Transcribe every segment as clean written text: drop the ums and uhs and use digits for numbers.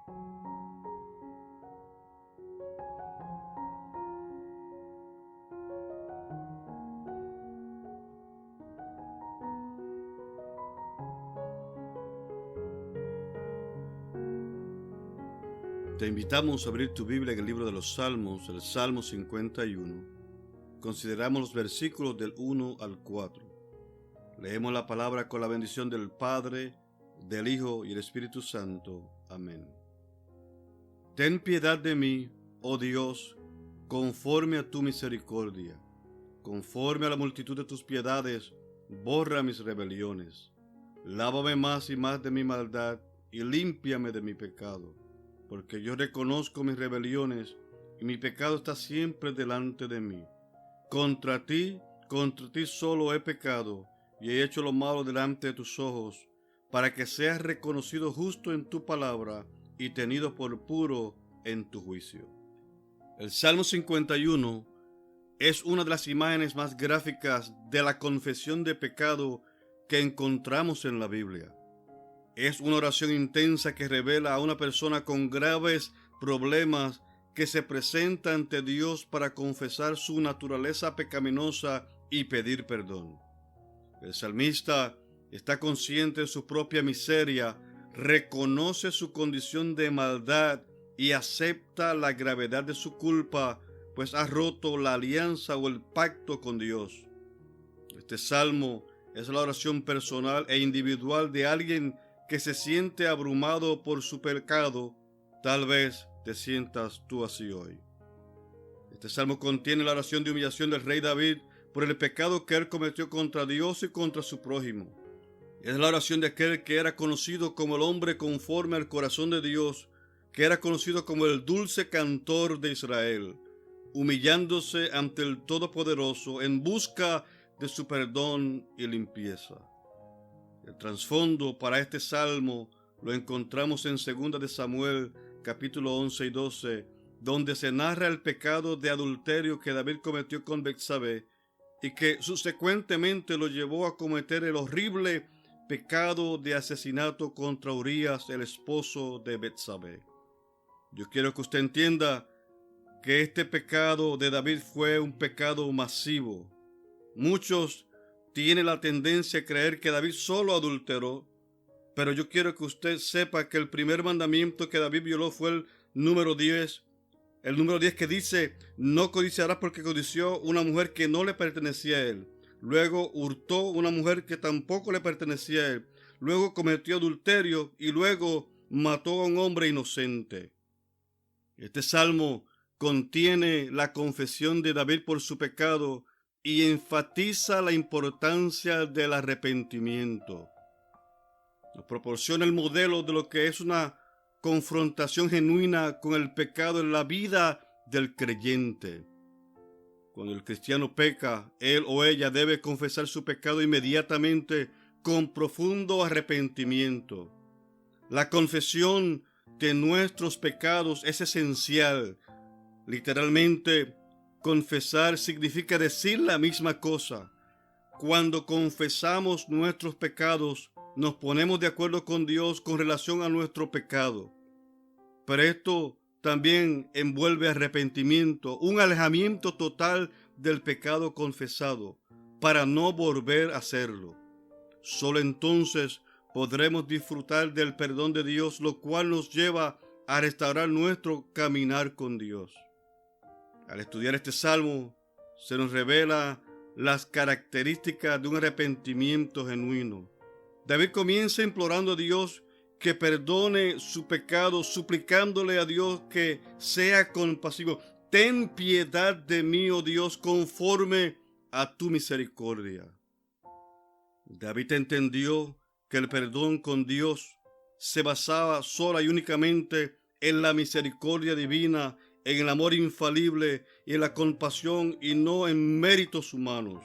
Te invitamos a abrir tu Biblia en el libro de los Salmos, el Salmo 51. Consideramos los versículos del 1 al 4. Leemos la palabra con la bendición del Padre, del Hijo y el Espíritu Santo. Amén. Ten piedad de mí, oh Dios, conforme a tu misericordia. Conforme a la multitud de tus piedades, borra mis rebeliones. Lávame más y más de mi maldad y límpiame de mi pecado. Porque yo reconozco mis rebeliones y mi pecado está siempre delante de mí. Contra ti solo he pecado y he hecho lo malo delante de tus ojos, para que seas reconocido justo en tu palabra y tenido por puro en tu juicio. El Salmo 51 es una de las imágenes más gráficas de la confesión de pecado que encontramos en la Biblia. Es una oración intensa que revela a una persona con graves problemas que se presenta ante Dios para confesar su naturaleza pecaminosa y pedir perdón. El salmista está consciente de su propia miseria, reconoce su condición de maldad y acepta la gravedad de su culpa, pues ha roto la alianza o el pacto con Dios. Este salmo es la oración personal e individual de alguien que se siente abrumado por su pecado. Tal vez te sientas tú así hoy. Este salmo contiene la oración de humillación del rey David por el pecado que él cometió contra Dios y contra su prójimo. Es la oración de aquel que era conocido como el hombre conforme al corazón de Dios, que era conocido como el dulce cantor de Israel, humillándose ante el Todopoderoso en busca de su perdón y limpieza. El trasfondo para este salmo lo encontramos en 2 de Samuel, capítulo 11 y 12, donde se narra el pecado de adulterio que David cometió con Betsabé y que subsecuentemente lo llevó a cometer el horrible pecado de asesinato contra Urías, el esposo de Betsabé. Yo quiero que usted entienda que este pecado de David fue un pecado masivo. Muchos tienen la tendencia a creer que David solo adulteró, pero yo quiero que usted sepa que el primer mandamiento que David violó fue el número 10. El número 10 que dice: no codiciarás, porque codició una mujer que no le pertenecía a él. Luego hurtó una mujer que tampoco le pertenecía a él. Luego cometió adulterio y luego mató a un hombre inocente. Este salmo contiene la confesión de David por su pecado y enfatiza la importancia del arrepentimiento. Nos proporciona el modelo de lo que es una confrontación genuina con el pecado en la vida del creyente. Cuando el cristiano peca, él o ella debe confesar su pecado inmediatamente con profundo arrepentimiento. La confesión de nuestros pecados es esencial. Literalmente, confesar significa decir la misma cosa. Cuando confesamos nuestros pecados, nos ponemos de acuerdo con Dios con relación a nuestro pecado. Pero esto también envuelve arrepentimiento, un alejamiento total del pecado confesado, para no volver a hacerlo. Solo entonces podremos disfrutar del perdón de Dios, lo cual nos lleva a restaurar nuestro caminar con Dios. Al estudiar este salmo, se nos revela las características de un arrepentimiento genuino. David comienza implorando a Dios que perdone su pecado, suplicándole a Dios que sea compasivo. Ten piedad de mí, oh Dios, conforme a tu misericordia. David entendió que el perdón con Dios se basaba sola y únicamente en la misericordia divina, en el amor infalible y en la compasión, y no en méritos humanos.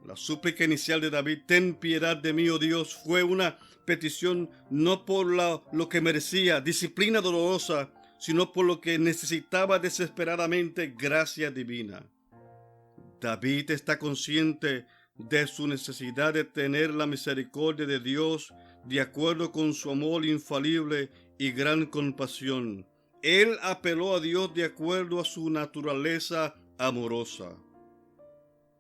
La súplica inicial de David, ten piedad de mí, oh Dios, fue una petición no por lo que merecía, disciplina dolorosa, sino por lo que necesitaba desesperadamente, gracia divina. David está consciente de su necesidad de tener la misericordia de Dios, de acuerdo con su amor infalible y gran compasión. Él apeló a Dios de acuerdo a su naturaleza amorosa.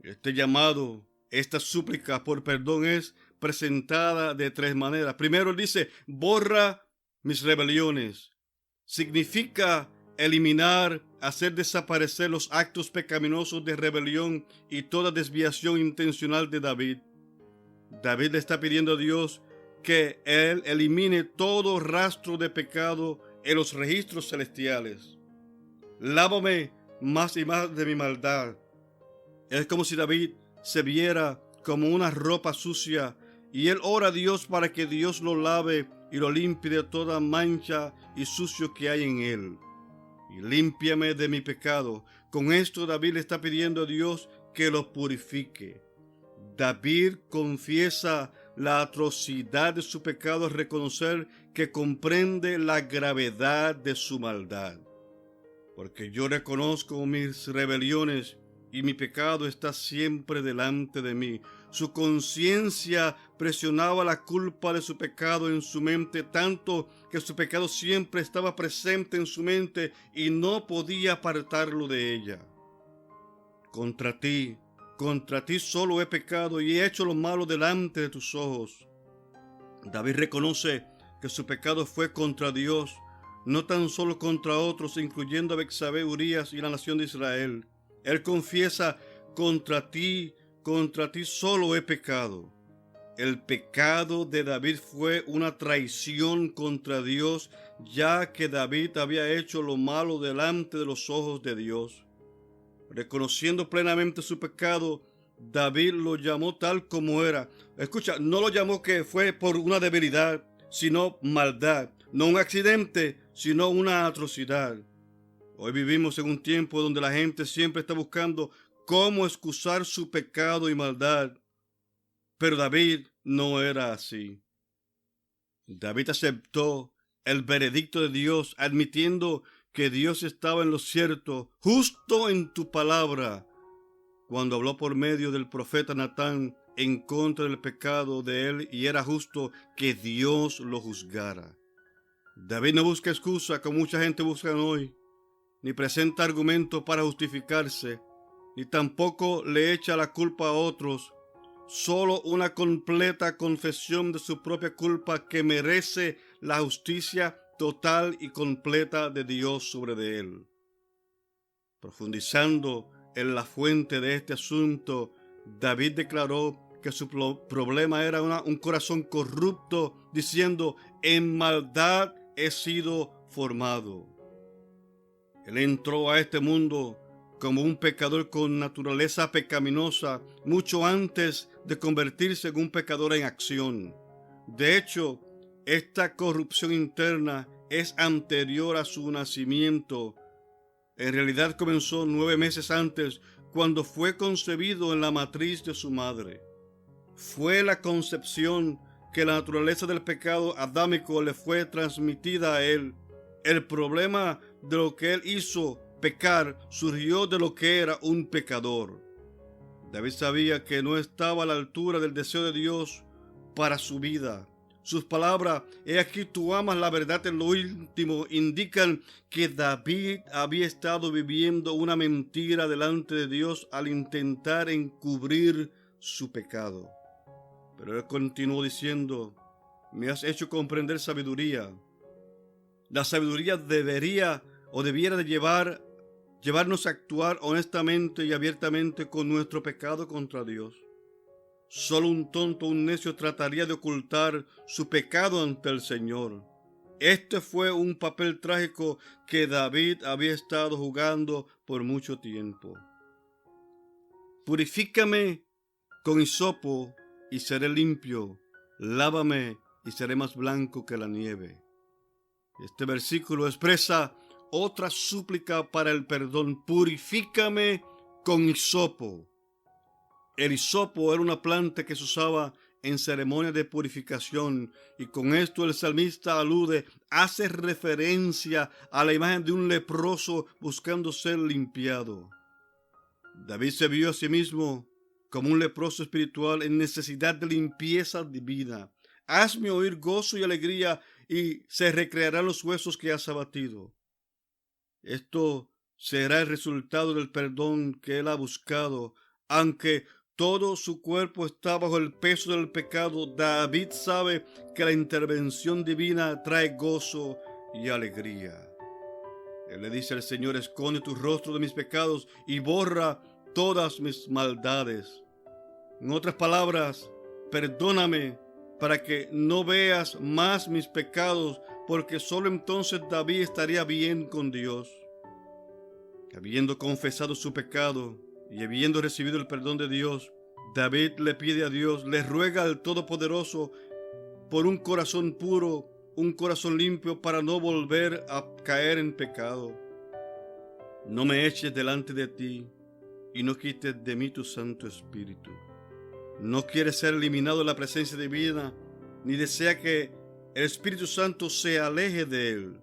Este llamado, esta súplica por perdón es presentada de tres maneras. Primero, él dice: borra mis rebeliones. Significa eliminar, hacer desaparecer los actos pecaminosos de rebelión y toda desviación intencional de David. David le está pidiendo a Dios que Él elimine todo rastro de pecado en los registros celestiales. Lávame más y más de mi maldad. Es como si David se viera como una ropa sucia y él ora a Dios para que Dios lo lave y lo limpie de toda mancha y sucio que hay en él. Y límpiame de mi pecado. Con esto David le está pidiendo a Dios que lo purifique. David confiesa la atrocidad de su pecado al reconocer que comprende la gravedad de su maldad. Porque yo reconozco mis rebeliones y mi pecado está siempre delante de mí. Su conciencia presionaba la culpa de su pecado en su mente, tanto que su pecado siempre estaba presente en su mente y no podía apartarlo de ella. Contra ti solo he pecado y he hecho lo malo delante de tus ojos. David reconoce que su pecado fue contra Dios, no tan solo contra otros, incluyendo a Betsabé, Urías y la nación de Israel. Él confiesa: contra ti solo he pecado. El pecado de David fue una traición contra Dios, ya que David había hecho lo malo delante de los ojos de Dios. Reconociendo plenamente su pecado, David lo llamó tal como era. Escucha, no lo llamó que fue por una debilidad, sino maldad. No un accidente, sino una atrocidad. Hoy vivimos en un tiempo donde la gente siempre está buscando cómo excusar su pecado y maldad. Pero David no era así. David aceptó el veredicto de Dios, admitiendo que Dios estaba en lo cierto, justo en tu palabra, cuando habló por medio del profeta Natán en contra del pecado de él, y era justo que Dios lo juzgara. David no busca excusa como mucha gente busca hoy, ni presenta argumentos para justificarse, ni tampoco le echa la culpa a otros. Solo una completa confesión de su propia culpa que merece la justicia total y completa de Dios sobre de él. Profundizando en la fuente de este asunto, David declaró que su problema era un corazón corrupto, diciendo: en maldad he sido formado. Él entró a este mundo como un pecador con naturaleza pecaminosa, mucho antes de convertirse en un pecador en acción. De hecho, esta corrupción interna es anterior a su nacimiento. En realidad comenzó 9 meses antes, cuando fue concebido en la matriz de su madre. Fue la concepción que la naturaleza del pecado adámico le fue transmitida a él. El problema de lo que él hizo pecar surgió de lo que era un pecador. David sabía que no estaba a la altura del deseo de Dios para su vida. Sus palabras: he aquí tú amas la verdad en lo íntimo, indican que David había estado viviendo una mentira delante de Dios al intentar encubrir su pecado. Pero él continuó diciendo: me has hecho comprender sabiduría. La sabiduría debiera de llevarnos a actuar honestamente y abiertamente con nuestro pecado contra Dios. Solo un tonto, un necio trataría de ocultar su pecado ante el Señor. Este fue un papel trágico que David había estado jugando por mucho tiempo. Purifícame con hisopo y seré limpio. Lávame y seré más blanco que la nieve. Este versículo expresa otra súplica para el perdón: purifícame con hisopo. El hisopo era una planta que se usaba en ceremonias de purificación, y con esto el salmista hace referencia a la imagen de un leproso buscando ser limpiado. David se vio a sí mismo como un leproso espiritual en necesidad de limpieza divina. Hazme oír gozo y alegría, y se recrearán los huesos que has abatido. Esto será el resultado del perdón que él ha buscado. Aunque todo su cuerpo está bajo el peso del pecado, David sabe que la intervención divina trae gozo y alegría. Él le dice al Señor: esconde tu rostro de mis pecados y borra todas mis maldades. En otras palabras, perdóname para que no veas más mis pecados, porque solo entonces David estaría bien con Dios. Habiendo confesado su pecado y habiendo recibido el perdón de Dios, David le pide a Dios, le ruega al Todopoderoso por un corazón puro, un corazón limpio, para no volver a caer en pecado. No me eches delante de ti y no quites de mí tu Santo Espíritu. No quiere ser eliminado de la presencia divina, ni desea que el Espíritu Santo se aleje de él.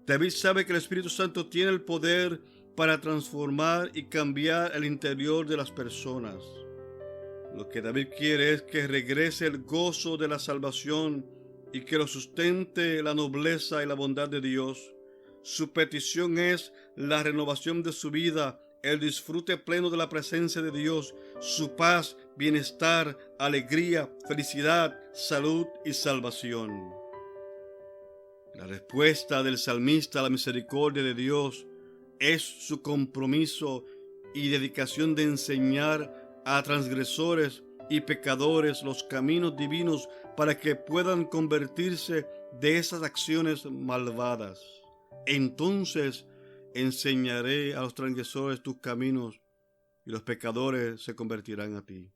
David sabe que el Espíritu Santo tiene el poder para transformar y cambiar el interior de las personas. Lo que David quiere es que regrese el gozo de la salvación y que lo sustente la nobleza y la bondad de Dios. Su petición es la renovación de su vida, el disfrute pleno de la presencia de Dios, su paz, bienestar, alegría, felicidad, salud y salvación. La respuesta del salmista a la misericordia de Dios es su compromiso y dedicación de enseñar a transgresores y pecadores los caminos divinos para que puedan convertirse de esas acciones malvadas. Entonces enseñaré a los transgresores tus caminos y los pecadores se convertirán a ti.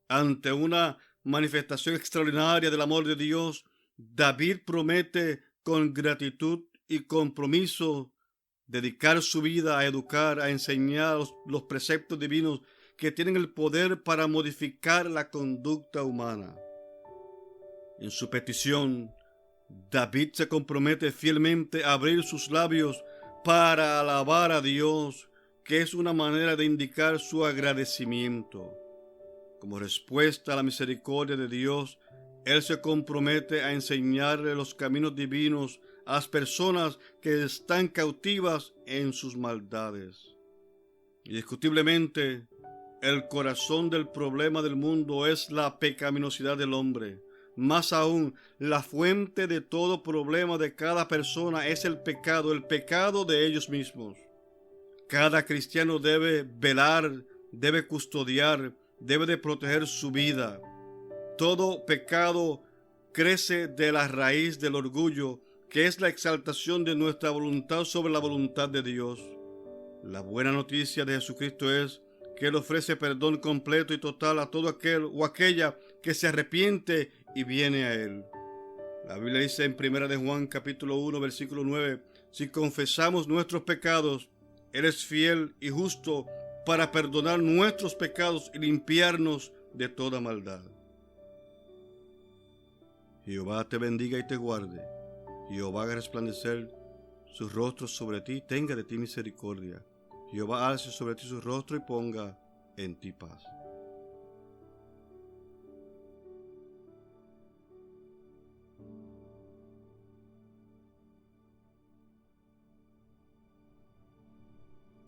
Ante una manifestación extraordinaria del amor de Dios, David promete con gratitud y compromiso dedicar su vida a educar, a enseñar los preceptos divinos que tienen el poder para modificar la conducta humana. En su petición, David se compromete fielmente a abrir sus labios para alabar a Dios, que es una manera de indicar su agradecimiento. Como respuesta a la misericordia de Dios, él se compromete a enseñarle los caminos divinos a las personas que están cautivas en sus maldades. Indiscutiblemente, el corazón del problema del mundo es la pecaminosidad del hombre. Más aún, la fuente de todo problema de cada persona es el pecado de ellos mismos. Cada cristiano debe velar, debe custodiar, debe de proteger su vida. Todo pecado crece de la raíz del orgullo, que es la exaltación de nuestra voluntad sobre la voluntad de Dios. La buena noticia de Jesucristo es que Él ofrece perdón completo y total a todo aquel o aquella que se arrepiente y viene a Él. La Biblia dice en 1 de Juan capítulo 1 versículo 9: si confesamos nuestros pecados, Él es fiel y justo para perdonar nuestros pecados y limpiarnos de toda maldad. Jehová te bendiga y te guarde. Jehová haga resplandecer su rostro sobre ti y tenga de ti misericordia. Jehová alce sobre ti su rostro y ponga en ti paz.